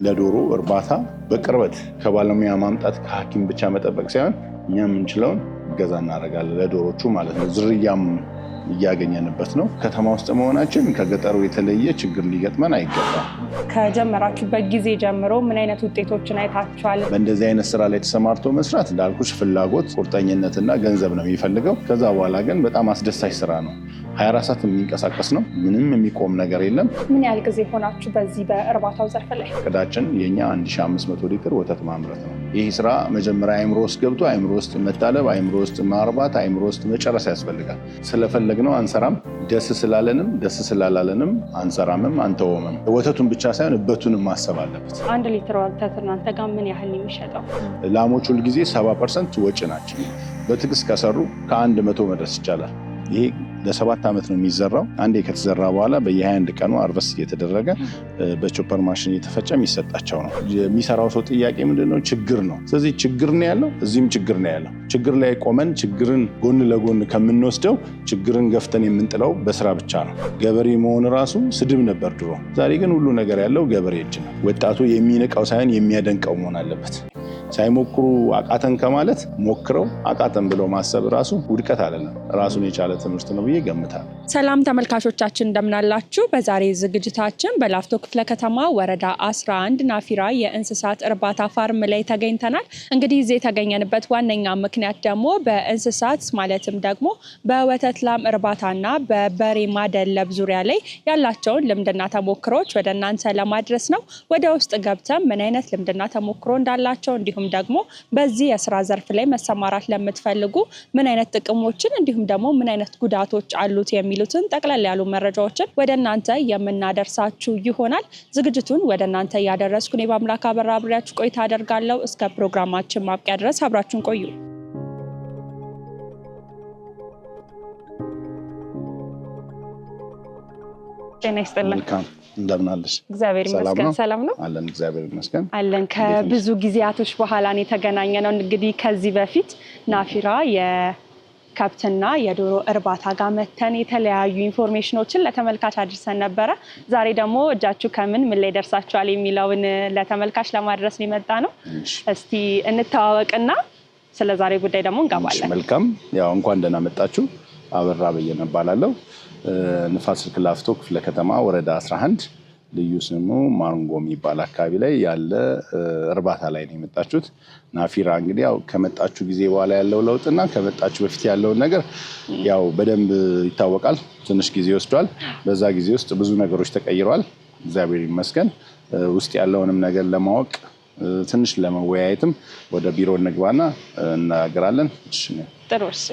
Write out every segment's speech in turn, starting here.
ለዶሮ እርባታ በቅርበት ከባለሙያ ማምጣት ከሐኪም ብቻ መጠበቅ ሳይሆን እኛ የምንችለውን እገዛ እናደርጋለን ለዶሮቹ ማለት ነው። ዝርያም እያገኘንበት ነው። ከተማ ውስጥ መሆናችን ከገጠሩ የተለየ ችግር ሊገጥመን አይገባም። ከጀመራችሁበት ጊዜ ጀምሮ ምን አይነት ውጤቶችን አይታችኋል? በእንደዚህ አይነት ስራ ላይ ተሰማርቶ መስራት እንዳልኩሽ ፍላጎት፣ ቁርጠኝነትና ገንዘብ ነው የሚፈልገው። ከዛ በኋላ ግን በጣም አስደሳች ስራ ነው። 24 ሰዓት የሚንቀሳቀስ ነው። ምንም የሚቆም ነገር የለም። ምን ያህል ጊዜ ሆናችሁ በዚህ በእርባታው ዘርፍ ላይ? እቅዳችን የኛ 1500 ሊትር ወተት ማምረት ነው። ይህ ስራ መጀመሪያ አይምሮ ውስጥ ገብቶ አይምሮ ውስጥ መታለብ፣ አይምሮ ውስጥ ማርባት፣ አይምሮ ውስጥ መጨረስ ያስፈልጋል። ስለፈለግነው አንሰራም፣ ደስ ስላለንም ደስ ስላላለንም አንሰራምም፣ አንተወምም። ወተቱን ብቻ ሳይሆን እበቱንም ማሰብ አለበት። 1 ሊትር ወተት እናንተ ጋር ምን ያህል ነው የሚሸጠው? ላሞች ሁልጊዜ 70% ወጪ ናቸው። በትዕግስት ከሰሩ ከ100 መድረስ ይቻላል። ይሄ ለ7 ዓመት ነው የሚዘራው። አንዴ ከተዘራ በኋላ በየ21 ቀኑ አርቨስ እየተደረገ በቾፐር ማሽን እየተፈጨ የሚሰጣቸው ነው። የሚሰራው ሰው ጥያቄ ምንድነው? ችግር ነው። ስለዚህ ችግር ነው ያለው፣ እዚህም ችግር ነው ያለው። ችግር ላይ ቆመን ችግርን ጎን ለጎን ከምንወስደው ችግርን ገፍተን የምንጥለው በስራ ብቻ ነው። ገበሬ መሆን ራሱ ስድብ ነበር ድሮ። ዛሬ ግን ሁሉ ነገር ያለው ገበሬ እጅ ነው። ወጣቱ የሚንቀው ሳይሆን የሚያደንቀው መሆን አለበት። ሳይሞክሩ አቃተን ከማለት ሞክረው አቃተን ብለው ማሰብ ራሱ ውድቀት አይደለም፣ ራሱን የቻለ ትምህርት ነው ብዬ ገምታለሁ። ሰላም ተመልካቾቻችን እንደምናላችሁ። በዛሬ ዝግጅታችን በላፍቶ ክፍለ ከተማ ወረዳ 11 ናፊራ የእንስሳት እርባታ ፋርም ላይ ተገኝተናል። እንግዲህ እዚህ የተገኘንበት ዋነኛ ምክንያት ደግሞ በእንስሳት ማለትም ደግሞ በወተት ላም እርባታና በበሬ ማደለብ ዙሪያ ላይ ያላቸውን ልምድና ተሞክሮች ወደ እናንተ ለማድረስ ነው። ወደ ውስጥ ገብተን ምን አይነት ልምድና ተሞክሮ እንዳላቸው እንዲሁም ደግሞ በዚህ የስራ ዘርፍ ላይ መሰማራት ለምትፈልጉ ምን አይነት ጥቅሞችን እንዲሁም ደግሞ ምን አይነት ጉዳቶች አሉት የሚሉትን ጠቅላላ ያሉ መረጃዎችን ወደ እናንተ የምናደርሳችሁ ይሆናል። ዝግጅቱን ወደ እናንተ ያደረስኩ እኔ በአምላክ አበራ አብሬያችሁ ቆይታ አደርጋለሁ። እስከ ፕሮግራማችን ማብቂያ ድረስ አብራችሁን ቆዩ። ጤና ይስጥልን። እንደምን አለሽ? እግዚአብሔር ይመስገን። ሰላም ነው አለን። እግዚአብሔር ይመስገን አለን። ከብዙ ጊዜያቶች በኋላ ነው የተገናኘ ነው። እንግዲህ ከዚህ በፊት ናፊራ የከብትና የዶሮ እርባታ ጋር መተን የተለያዩ ኢንፎርሜሽኖችን ለተመልካች አድርሰን ነበረ። ዛሬ ደግሞ እጃችሁ ከምን ምን ላይ ደርሳችኋል የሚለውን ለተመልካች ለማድረስ ነው የመጣ ነው። እስቲ እንተዋወቅና ስለ ዛሬ ጉዳይ ደግሞ እንገባለን። መልካም። ያው እንኳን ደህና መጣችሁ። አበራ በየነ እባላለሁ። ንፋስ ስልክ ላፍቶ ክፍለ ከተማ ወረዳ 11 ልዩ ስሙ ማንጎ የሚባል አካባቢ ላይ ያለ እርባታ ላይ ነው የመጣችሁት። ናፊራ እንግዲህ ያው ከመጣችሁ ጊዜ በኋላ ያለው ለውጥና ከመጣችሁ በፊት ያለውን ነገር ያው በደንብ ይታወቃል። ትንሽ ጊዜ ወስዷል። በዛ ጊዜ ውስጥ ብዙ ነገሮች ተቀይረዋል። እግዚአብሔር ይመስገን። ውስጥ ያለውንም ነገር ለማወቅ ትንሽ ለመወያየትም ወደ ቢሮ እንግባና እናገራለን። ጥሩ። እሺ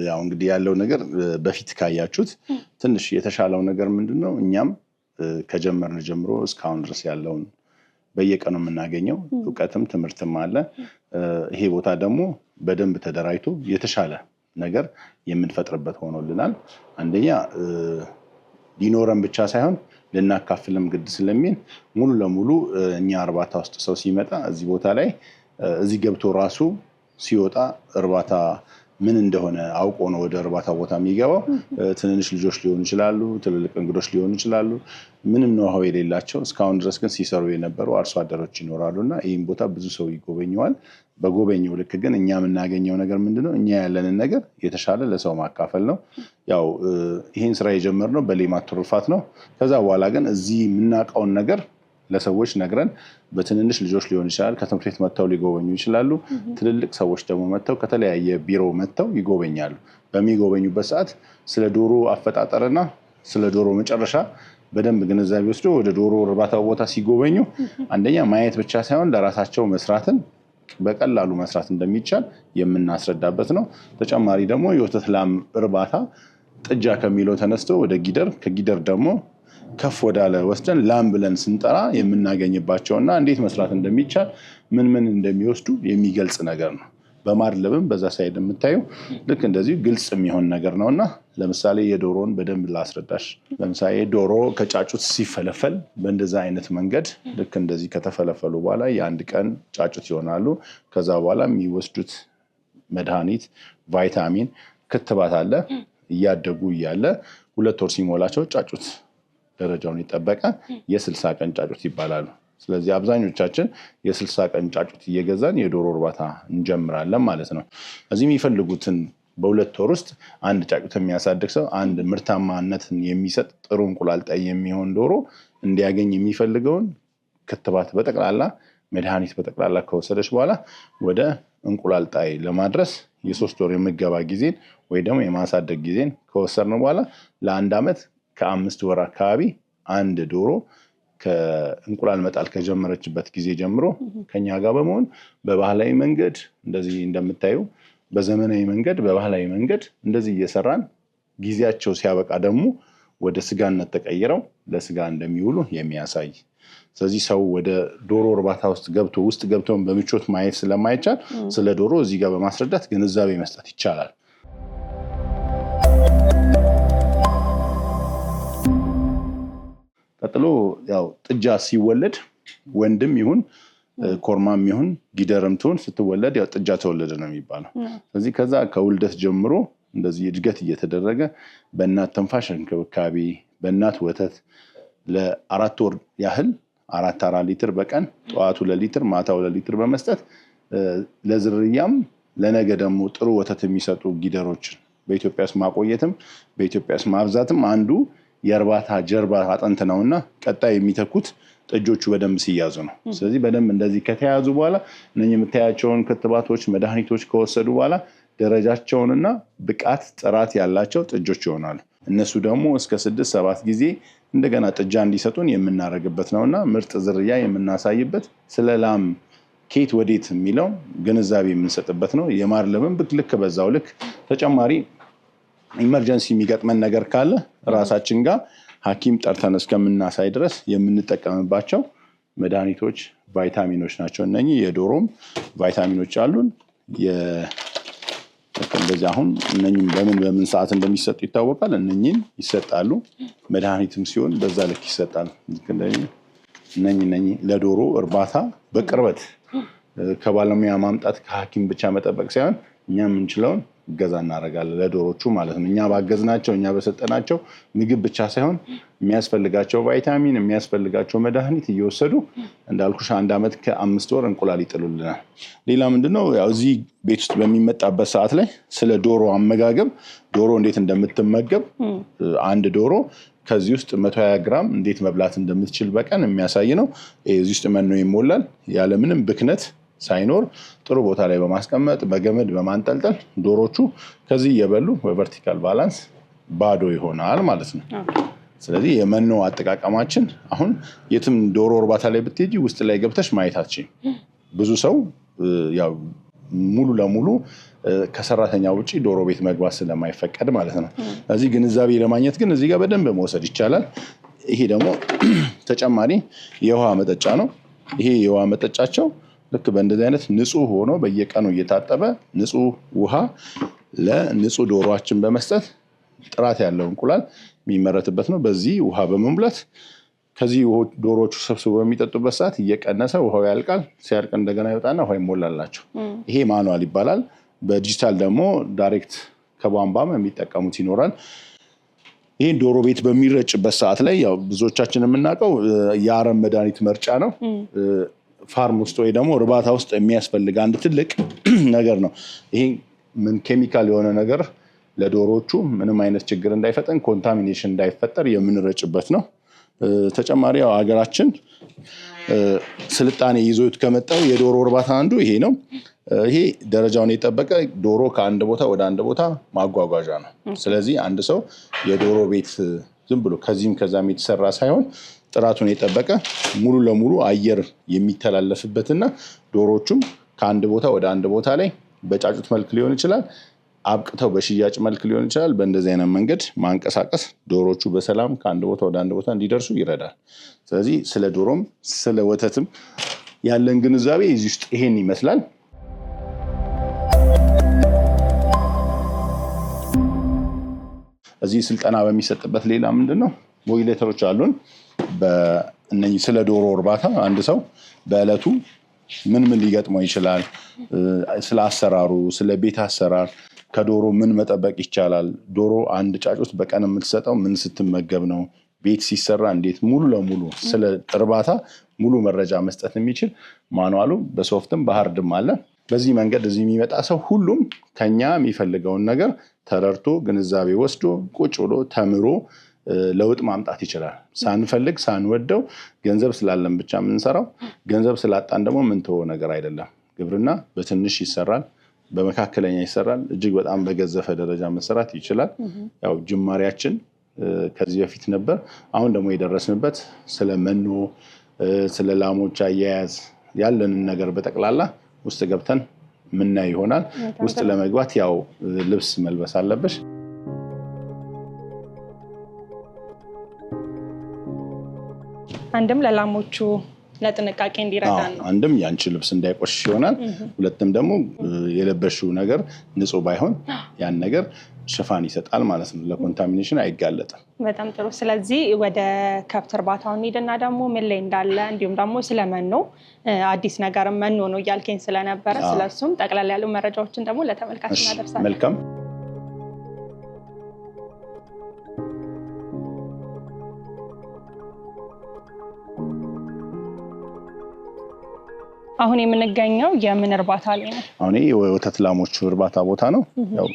ያው እንግዲህ ያለው ነገር በፊት ካያችሁት ትንሽ የተሻለው ነገር ምንድነው? እኛም ከጀመርን ጀምሮ እስካሁን ድረስ ያለውን በየቀኑ የምናገኘው እውቀትም ትምህርትም አለ። ይሄ ቦታ ደግሞ በደንብ ተደራጅቶ የተሻለ ነገር የምንፈጥርበት ሆኖልናል። አንደኛ ሊኖረን ብቻ ሳይሆን ልናካፍልም ግድ ስለሚል ሙሉ ለሙሉ እኛ እርባታ ውስጥ ሰው ሲመጣ እዚህ ቦታ ላይ እዚህ ገብቶ ራሱ ሲወጣ እርባታ ምን እንደሆነ አውቆ ነው ወደ እርባታ ቦታ የሚገባው። ትንንሽ ልጆች ሊሆኑ ይችላሉ፣ ትልልቅ እንግዶች ሊሆኑ ይችላሉ። ምንም ነው የሌላቸው እስካሁን ድረስ ግን ሲሰሩ የነበሩ አርሶ አደሮች ይኖራሉና ይህም ቦታ ብዙ ሰው ይጎበኘዋል። በጎበኘው ልክ ግን እኛ የምናገኘው ነገር ምንድነው? እኛ ያለንን ነገር የተሻለ ለሰው ማካፈል ነው። ያው ይህን ስራ የጀመርነው በሌማት ትሩፋት ነው። ከዛ በኋላ ግን እዚህ የምናውቀውን ነገር ለሰዎች ነግረን በትንንሽ ልጆች ሊሆን ይችላል፣ ከትምህርት ቤት መጥተው ሊጎበኙ ይችላሉ። ትልልቅ ሰዎች ደግሞ መጥተው ከተለያየ ቢሮ መጥተው ይጎበኛሉ። በሚጎበኙበት ሰዓት ስለ ዶሮ አፈጣጠርና ስለ ዶሮ መጨረሻ በደንብ ግንዛቤ ወስዶ ወደ ዶሮ እርባታው ቦታ ሲጎበኙ አንደኛ ማየት ብቻ ሳይሆን ለራሳቸው መስራትን በቀላሉ መስራት እንደሚቻል የምናስረዳበት ነው። ተጨማሪ ደግሞ የወተት ላም እርባታ ጥጃ ከሚለው ተነስቶ ወደ ጊደር፣ ከጊደር ደግሞ ከፍ ወዳለ ወስደን ላም ብለን ስንጠራ የምናገኝባቸውና እንዴት መስራት እንደሚቻል ምን እንደሚወስዱ የሚገልጽ ነገር ነው። በማድለብም በዛ ሳይድ የምታየው ልክ እንደዚህ ግልጽ የሚሆን ነገር ነውና ለምሳሌ የዶሮን በደንብ ላስረዳሽ። ለምሳሌ ዶሮ ከጫጩት ሲፈለፈል በእንደዛ አይነት መንገድ ልክ እንደዚህ ከተፈለፈሉ በኋላ የአንድ ቀን ጫጩት ይሆናሉ። ከዛ በኋላ የሚወስዱት መድኃኒት፣ ቫይታሚን፣ ክትባት አለ። እያደጉ እያለ 2 ወር ሲሞላቸው ጫጩት ደረጃውን የጠበቀ የ60 ቀን ጫጩት ይባላሉ። ስለዚህ አብዛኞቻችን የ60 ቀን ጫጩት እየገዛን የዶሮ እርባታ እንጀምራለን ማለት ነው። እዚህ የሚፈልጉትን በ2 ወር ውስጥ አንድ ጫጩት የሚያሳድግ ሰው አንድ ምርታማነትን የሚሰጥ ጥሩ እንቁላል ጣይ የሚሆን ዶሮ እንዲያገኝ የሚፈልገውን ክትባት በጠቅላላ መድኃኒት በጠቅላላ ከወሰደች በኋላ ወደ እንቁላል ጣይ ለማድረስ የ3 ወር የምገባ ጊዜን ወይ ደግሞ የማሳደግ ጊዜን ከወሰድን በኋላ ለ1 ዓመት ከ5 ወር አካባቢ አንድ ዶሮ ከእንቁላል መጣል ከጀመረችበት ጊዜ ጀምሮ ከኛ ጋር በመሆን በባህላዊ መንገድ እንደዚህ እንደምታዩ በዘመናዊ መንገድ በባህላዊ መንገድ እንደዚህ እየሰራን ጊዜያቸው ሲያበቃ ደግሞ ወደ ስጋነት ተቀይረው ለስጋ እንደሚውሉ የሚያሳይ። ስለዚህ ሰው ወደ ዶሮ እርባታ ውስጥ ገብቶ በምቾት ማየት ስለማይቻል ስለ ዶሮ እዚህ ጋር በማስረዳት ግንዛቤ መስጠት ይቻላል። ቀጥሎ ያው ጥጃ ሲወለድ ወንድም ይሁን ኮርማም ይሁን ጊደርም ትሁን ስትወለድ ያው ጥጃ ተወለደ ነው የሚባለው። ስለዚህ ከዛ ከውልደት ጀምሮ እንደዚህ እድገት እየተደረገ በእናት ትንፋሽ እንክብካቤ በእናት ወተት ለ4 ወር ያህል 4 ሊትር በቀን ጠዋቱ 2 ሊትር ማታው 2 ሊትር በመስጠት ለዝርያም ለነገ ደግሞ ጥሩ ወተት የሚሰጡ ጊደሮችን በኢትዮጵያ ውስጥ ማቆየትም በኢትዮጵያ ውስጥ ማብዛትም አንዱ የእርባታ ጀርባ አጥንት ነውና ቀጣይ የሚተኩት ጥጆቹ በደንብ ሲያዙ ነው። ስለዚህ በደንብ እንደዚህ ከተያዙ በኋላ እነኚህ የምታያቸውን ክትባቶች መድኃኒቶች ከወሰዱ በኋላ ደረጃቸውንና ብቃት ጥራት ያላቸው ጥጆች ይሆናሉ። እነሱ ደግሞ እስከ 6-7 ጊዜ እንደገና ጥጃ እንዲሰጡን የምናደርግበት ነውና ምርጥ ዝርያ የምናሳይበት ስለ ላም ኬት ወዴት የሚለው ግንዛቤ የምንሰጥበት ነው። የማድለብም ልክ በዛው ልክ ተጨማሪ ኢመርጀንሲ የሚገጥመን ነገር ካለ ራሳችን ጋር ሐኪም ጠርተን እስከምናሳይ ድረስ የምንጠቀምባቸው መድኃኒቶች ቫይታሚኖች ናቸው። እነኚህ የዶሮም ቫይታሚኖች አሉን። እንደዚህ አሁን እነኚህም በምን ሰዓት እንደሚሰጡ ይታወቃል። እነኚህን ይሰጣሉ። መድኃኒትም ሲሆን በዛ ልክ ይሰጣል። እነኚህ ለዶሮ እርባታ በቅርበት ከባለሙያ ማምጣት ከሐኪም ብቻ መጠበቅ ሳይሆን እኛ የምንችለውን እገዛ እናደርጋለን ለዶሮቹ ማለት ነው። እኛ ባገዝናቸው እኛ በሰጠናቸው ምግብ ብቻ ሳይሆን የሚያስፈልጋቸው ቫይታሚን የሚያስፈልጋቸው መድኃኒት እየወሰዱ እንዳልኩሽ 1 ዓመት ከ5 ወር እንቁላል ይጥሉልናል። ሌላ ምንድነው ያው እዚህ ቤት ውስጥ በሚመጣበት ሰዓት ላይ ስለ ዶሮ አመጋገብ ዶሮ እንዴት እንደምትመገብ አንድ ዶሮ ከዚህ ውስጥ 120 ግራም እንዴት መብላት እንደምትችል በቀን የሚያሳይ ነው። እዚህ ውስጥ መኖ ይሞላል ያለምንም ብክነት ሳይኖር ጥሩ ቦታ ላይ በማስቀመጥ በገመድ በማንጠልጠል ዶሮቹ ከዚህ እየበሉ በቨርቲካል ባላንስ ባዶ ይሆናል ማለት ነው። ስለዚህ የመኖ አጠቃቀማችን አሁን የትም ዶሮ እርባታ ላይ ብትሄጂ ውስጥ ላይ ገብተሽ ማየት አትችይም። ብዙ ሰው ያው ሙሉ ለሙሉ ከሰራተኛ ውጪ ዶሮ ቤት መግባት ስለማይፈቀድ ማለት ነው። ስለዚህ ግንዛቤ ለማግኘት ግን እዚህ ጋር በደንብ መውሰድ ይቻላል። ይሄ ደግሞ ተጨማሪ የውሃ መጠጫ ነው። ይሄ የውሃ መጠጫቸው ልክ በእንደዚህ አይነት ንጹህ ሆኖ በየቀኑ እየታጠበ ንጹህ ውሃ ለንጹህ ዶሮአችን በመስጠት ጥራት ያለው እንቁላል የሚመረትበት ነው። በዚህ ውሃ በመሙላት ከዚህ ዶሮቹ ሰብስበው በሚጠጡበት ሰዓት እየቀነሰ ውሃው ያልቃል። ሲያልቅ እንደገና ይወጣና ውሃ ይሞላላቸው። ይሄ ማኑዋል ይባላል። በዲጂታል ደግሞ ዳይሬክት ከቧንቧም የሚጠቀሙት ይኖራል። ይሄን ዶሮ ቤት በሚረጭበት ሰዓት ላይ ያው ብዙዎቻችን የምናውቀው የአረም መድኃኒት መርጫ ነው። ፋርም ውስጥ ወይ ደግሞ እርባታ ውስጥ የሚያስፈልግ አንድ ትልቅ ነገር ነው። ይሄ ምን ኬሚካል የሆነ ነገር ለዶሮቹ ምንም አይነት ችግር እንዳይፈጠን ኮንታሚኔሽን እንዳይፈጠር የምንረጭበት ነው። ተጨማሪ ያው ሀገራችን ስልጣኔ ይዞት ከመጣው የዶሮ እርባታ አንዱ ይሄ ነው። ይሄ ደረጃውን የጠበቀ ዶሮ ከአንድ ቦታ ወደ አንድ ቦታ ማጓጓዣ ነው። ስለዚህ አንድ ሰው የዶሮ ቤት ዝም ብሎ ከዚህም ከዛም የተሰራ ሳይሆን ጥራቱን የጠበቀ ሙሉ ለሙሉ አየር የሚተላለፍበትና ዶሮቹም ከአንድ ቦታ ወደ አንድ ቦታ ላይ በጫጩት መልክ ሊሆን ይችላል አብቅተው በሽያጭ መልክ ሊሆን ይችላል። በእንደዚህ አይነት መንገድ ማንቀሳቀስ ዶሮቹ በሰላም ከአንድ ቦታ ወደ አንድ ቦታ እንዲደርሱ ይረዳል። ስለዚህ ስለ ዶሮም ስለ ወተትም ያለን ግንዛቤ እዚህ ውስጥ ይሄን ይመስላል። እዚህ ስልጠና በሚሰጥበት ሌላ ምንድነው ሞጁሌተሮች አሉን። በእነኚህ ስለ ዶሮ እርባታ አንድ ሰው በእለቱ ምን ሊገጥመው ይችላል፣ ስለ አሰራሩ፣ ስለ ቤት አሰራር፣ ከዶሮ ምን መጠበቅ ይቻላል፣ ዶሮ አንድ ጫጩት በቀን የምትሰጠው ምን ስትመገብ ነው፣ ቤት ሲሰራ እንዴት፣ ሙሉ ለሙሉ ስለ እርባታ ሙሉ መረጃ መስጠት የሚችል ማኑዋሉ በሶፍትም በሃርድም አለ። በዚህ መንገድ እዚህ የሚመጣ ሰው ሁሉም ከኛ የሚፈልገውን ነገር ተረድቶ ግንዛቤ ወስዶ ቁጭ ብሎ ተምሮ ለውጥ ማምጣት ይችላል። ሳንፈልግ ሳንወደው ገንዘብ ስላለን ብቻ የምንሰራው፣ ገንዘብ ስላጣን ደግሞ የምንተወው ነገር አይደለም። ግብርና በትንሽ ይሰራል፣ በመካከለኛ ይሰራል፣ እጅግ በጣም በገዘፈ ደረጃ መሰራት ይችላል። ያው ጅማሬያችን ከዚህ በፊት ነበር። አሁን ደግሞ የደረስንበት ስለ መኖ፣ ስለ ላሞች አያያዝ ያለንን ነገር በጠቅላላ ውስጥ ገብተን ምናይ ይሆናል። ውስጥ ለመግባት ያው ልብስ መልበስ አለብሽ። አንድም ለላሞቹ ለጥንቃቄ እንዲረዳ ነው። አንድም ያንቺ ልብስ እንዳይቆሽሽ ይሆናል። ሁለትም ደግሞ የለበሽው ነገር ንጹህ ባይሆን ያን ነገር ሽፋን ይሰጣል ማለት ነው። ለኮንታሚኔሽን አይጋለጥም። በጣም ጥሩ። ስለዚህ ወደ ከብት እርባታው እንሂድና ደግሞ ምን ላይ እንዳለ እንዲሁም ደግሞ ስለመኖ አዲስ ነገር መኖ ነው እያልከኝ ስለነበረ ስለሱም ጠቅላላ ያሉ መረጃዎችን ደግሞ ለተመልካች እናደርሳለን። መልካም። አሁን የምንገኘው የምን እርባታ ላይ ነው? አሁን የወተት ላሞች እርባታ ቦታ ነው። ያው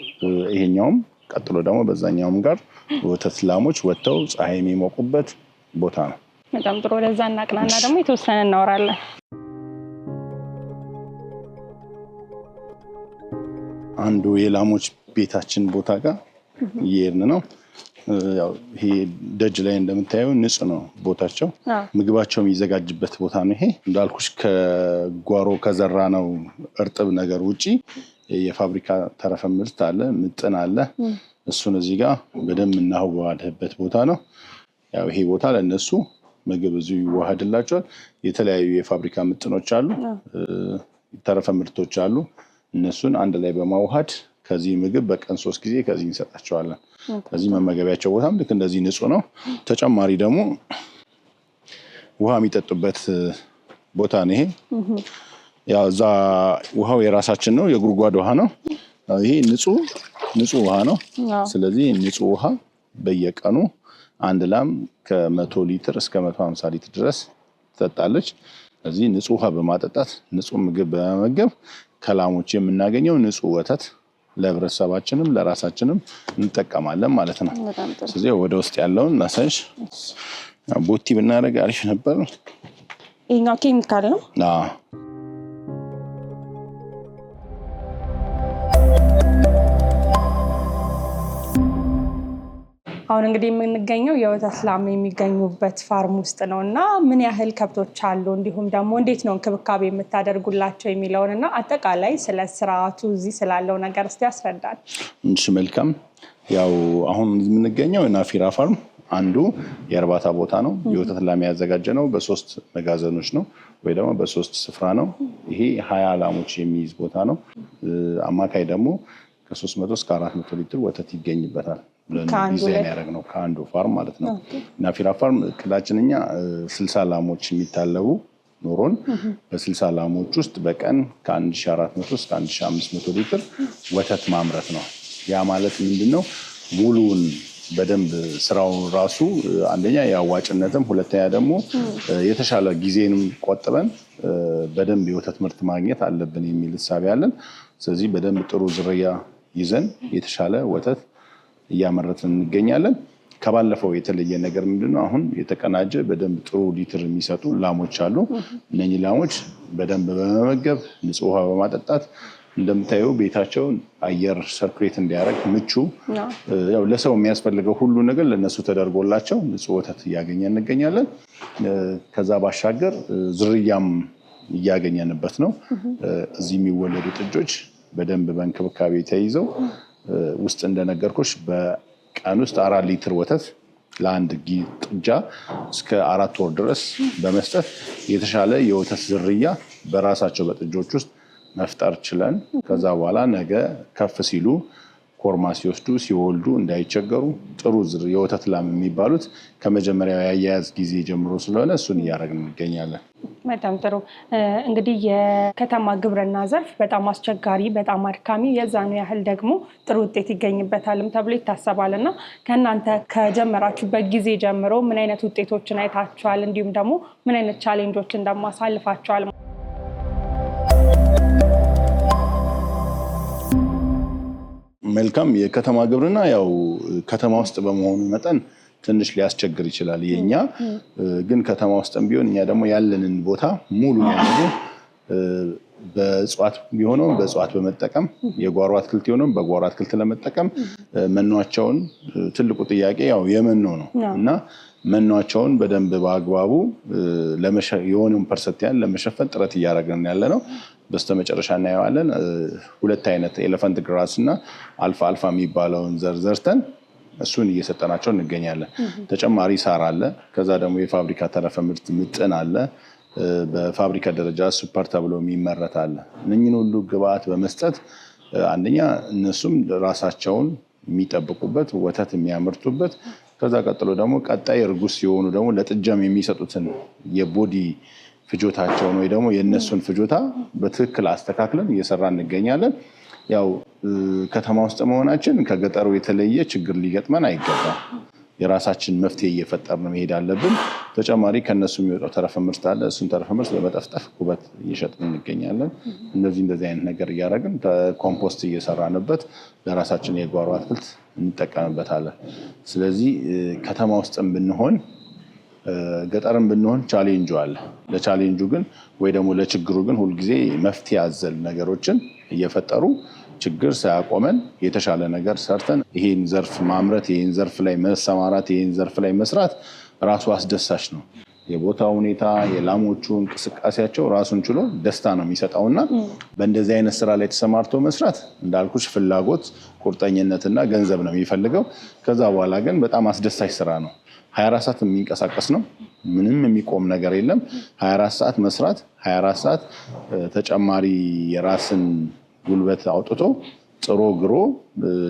ይሄኛውም ቀጥሎ ደግሞ በዛኛውም ጋር ወተት ላሞች ወጥተው ፀሐይ የሚሞቁበት ቦታ ነው። በጣም ጥሩ። ወደዛ እናቅናና ደግሞ የተወሰነ እናወራለን። አንዱ የላሞች ቤታችን ቦታ ጋር እየሄድን ነው። ያው ይሄ ደጅ ላይ እንደምታየው ንጹህ ነው ቦታቸው። ምግባቸው የሚዘጋጅበት ቦታ ነው። ይሄ እንዳልኩሽ ከጓሮ ከዘራ ነው እርጥብ ነገር ውጪ የፋብሪካ ተረፈ ምርት አለ፣ ምጥን አለ። እሱን እዚህ ጋር በደንብ እናዋህድበት ቦታ ነው። ያው ይሄ ቦታ ለነሱ ምግብ እዚሁ ይዋሃድላቸዋል። የተለያዩ የፋብሪካ ምጥኖች አሉ፣ ተረፈ ምርቶች አሉ። እነሱን አንድ ላይ በማዋሃድ ከዚህ ምግብ በቀን 3 ጊዜ ከዚህ እንሰጣቸዋለን። ከዚህ መመገቢያቸው ቦታም ልክ እንደዚህ ንጹህ ነው። ተጨማሪ ደግሞ ውሃ የሚጠጡበት ቦታ ነው። ይሄ ያው እዛ ውሃው የራሳችን ነው፣ የጉድጓድ ውሃ ነው። ይሄ ንጹህ ውሃ ነው። ስለዚህ ንጹህ ውሃ በየቀኑ አንድ ላም ከ100 ሊትር እስከ 150 ሊትር ድረስ ትጠጣለች። ስለዚህ ንጹህ ውሃ በማጠጣት ንጹህ ምግብ በመመገብ ከላሞች የምናገኘው ንጹህ ወተት ለህብረተሰባችንም ለራሳችንም እንጠቀማለን ማለት ነው። ስለዚህ ወደ ውስጥ ያለውን እናሳይሽ። ቦቲ ብናደርግ አሪፍ ነበር። ይሄኛው ኬሚካል ነው። አሁን እንግዲህ የምንገኘው የወተት ላም የሚገኙበት ፋርም ውስጥ ነው እና ምን ያህል ከብቶች አሉ እንዲሁም ደግሞ እንዴት ነው እንክብካቤ የምታደርጉላቸው የሚለውን እና አጠቃላይ ስለ ስርዓቱ እዚህ ስላለው ነገር እስቲ ያስረዳል። እሺ መልካም። ያው አሁን የምንገኘው ናፊራ ፋርም አንዱ የእርባታ ቦታ ነው። የወተት ላም ያዘጋጀ ነው። በ3 መጋዘኖች ነው ወይ ደግሞ በ3 ስፍራ ነው። ይሄ 20 ላሞች የሚይዝ ቦታ ነው። አማካይ ደግሞ ከ300 እስከ 400 ሊትር ወተት ይገኝበታል። ዲዛይን ያደረግነው ከአንዱ ፋርም ማለት ነው። ናፊራ ፋርም እቅዳችን እኛ 60 ላሞች የሚታለቡ ኖሮን በ60 ላሞች ውስጥ በቀን ከ1400 እስከ 1500 ሊትር ወተት ማምረት ነው። ያ ማለት ምንድነው? ሙሉውን በደንብ ስራው ራሱ አንደኛ የአዋጭነትም፣ ሁለተኛ ደግሞ የተሻለ ጊዜንም ቆጥበን በደንብ የወተት ምርት ማግኘት አለብን የሚል እሳቤ አለን። ስለዚህ በደንብ ጥሩ ዝርያ ይዘን የተሻለ ወተት እያመረትን እንገኛለን። ከባለፈው የተለየ ነገር ምንድነው? አሁን የተቀናጀ በደንብ ጥሩ ሊትር የሚሰጡ ላሞች አሉ። እነኚህ ላሞች በደንብ በመመገብ ንጹህ ውሃ በማጠጣት እንደምታየው ቤታቸውን አየር ሰርኩሌት እንዲያደርግ ምቹ፣ ያው ለሰው የሚያስፈልገው ሁሉ ነገር ለነሱ ተደርጎላቸው ንጹህ ወተት እያገኘ እንገኛለን። ከዛ ባሻገር ዝርያም እያገኘንበት ነው። እዚህ የሚወለዱ ጥጆች በደንብ በእንክብካቤ ተይዘው ውስጥ እንደነገርኩሽ በቀን ውስጥ 4 ሊትር ወተት ለአንድ ጥጃ እስከ 4 ወር ድረስ በመስጠት የተሻለ የወተት ዝርያ በራሳቸው በጥጆች ውስጥ መፍጠር ችለን ከዛ በኋላ ነገ ከፍ ሲሉ ኮርማ ሲወስዱ ሲወልዱ እንዳይቸገሩ ጥሩ የወተት ላም የሚባሉት ከመጀመሪያው ያያያዝ ጊዜ ጀምሮ ስለሆነ እሱን እያደረግን እንገኛለን። በጣም ጥሩ። እንግዲህ የከተማ ግብርና ዘርፍ በጣም አስቸጋሪ፣ በጣም አድካሚ፣ የዛኑ ያህል ደግሞ ጥሩ ውጤት ይገኝበታልም ተብሎ ይታሰባል እና ከእናንተ ከጀመራችሁበት ጊዜ ጀምሮ ምን አይነት ውጤቶችን አይታችኋል? እንዲሁም ደግሞ ምን አይነት ቻሌንጆችን ደግሞ አሳልፋችኋል? መልካም። የከተማ ግብርና ያው ከተማ ውስጥ በመሆኑ መጠን ትንሽ ሊያስቸግር ይችላል። የኛ ግን ከተማ ውስጥም ቢሆን እኛ ደግሞ ያለንን ቦታ ሙሉ ያለው በእጽዋት ቢሆነው በእጽዋት በመጠቀም የጓሮ አትክልት የሆነው በጓሮ አትክልት ለመጠቀም መኗቸውን ትልቁ ጥያቄ ያው የመኖ ነው እና መኗቸውን በደንብ በአግባቡ የሆነውን ፐርሰንት ያን ለመሸፈን ጥረት እያደረግን ያለ ነው። በስተመጨረሻ እናየዋለን። ሁለት አይነት ኤሌፋንት ግራስ እና አልፋ አልፋ የሚባለውን ዘርተን እሱን እየሰጠናቸው እንገኛለን። ተጨማሪ ሳር አለ። ከዛ ደግሞ የፋብሪካ ተረፈ ምርት ምጥን አለ። በፋብሪካ ደረጃ ሱፐር ተብሎ የሚመረት አለ። እነኝን ሁሉ ግብአት በመስጠት አንደኛ እነሱም ራሳቸውን የሚጠብቁበት ወተት የሚያመርቱበት፣ ከዛ ቀጥሎ ደግሞ ቀጣይ እርጉዝ ሲሆኑ ደግሞ ለጥጃም የሚሰጡትን የቦዲ ፍጆታቸውን ወይ ደግሞ የእነሱን ፍጆታ በትክክል አስተካክለን እየሰራ እንገኛለን። ያው ከተማ ውስጥ መሆናችን ከገጠሩ የተለየ ችግር ሊገጥመን አይገባም። የራሳችን መፍትሄ እየፈጠርን መሄድ አለብን። ተጨማሪ ከነሱ የሚወጣው ተረፈ ምርት አለ። እሱን ተረፈ ምርት በመጠፍጠፍ ኩበት እየሸጥን እንገኛለን። እንደዚህ አይነት ነገር እያደረግን ኮምፖስት እየሰራንበት ለራሳችን የጓሮ አትክልት እንጠቀምበታለን። ስለዚህ ከተማ ውስጥም ብንሆን ገጠርም ብንሆን ቻሌንጁ አለ። ለቻሌንጁ ግን ወይ ደግሞ ለችግሩ ግን ሁልጊዜ መፍትሄ አዘል ነገሮችን እየፈጠሩ ችግር ሳያቆመን የተሻለ ነገር ሰርተን ይሄን ዘርፍ ማምረት፣ ይሄን ዘርፍ ላይ መሰማራት፣ ይሄን ዘርፍ ላይ መስራት ራሱ አስደሳች ነው። የቦታው ሁኔታ፣ የላሞቹ እንቅስቃሴያቸው ራሱን ችሎ ደስታ ነው የሚሰጠውና በእንደዚህ አይነት ስራ ላይ ተሰማርቶ መስራት እንዳልኩሽ ፍላጎት፣ ቁርጠኝነትና ገንዘብ ነው የሚፈልገው። ከዛ በኋላ ግን በጣም አስደሳች ስራ ነው። 24 ሰዓት የሚንቀሳቀስ ነው። ምንም የሚቆም ነገር የለም። 24 ሰዓት መስራት፣ 24 ሰዓት ተጨማሪ የራስን ጉልበት አውጥቶ ጥሮ ግሮ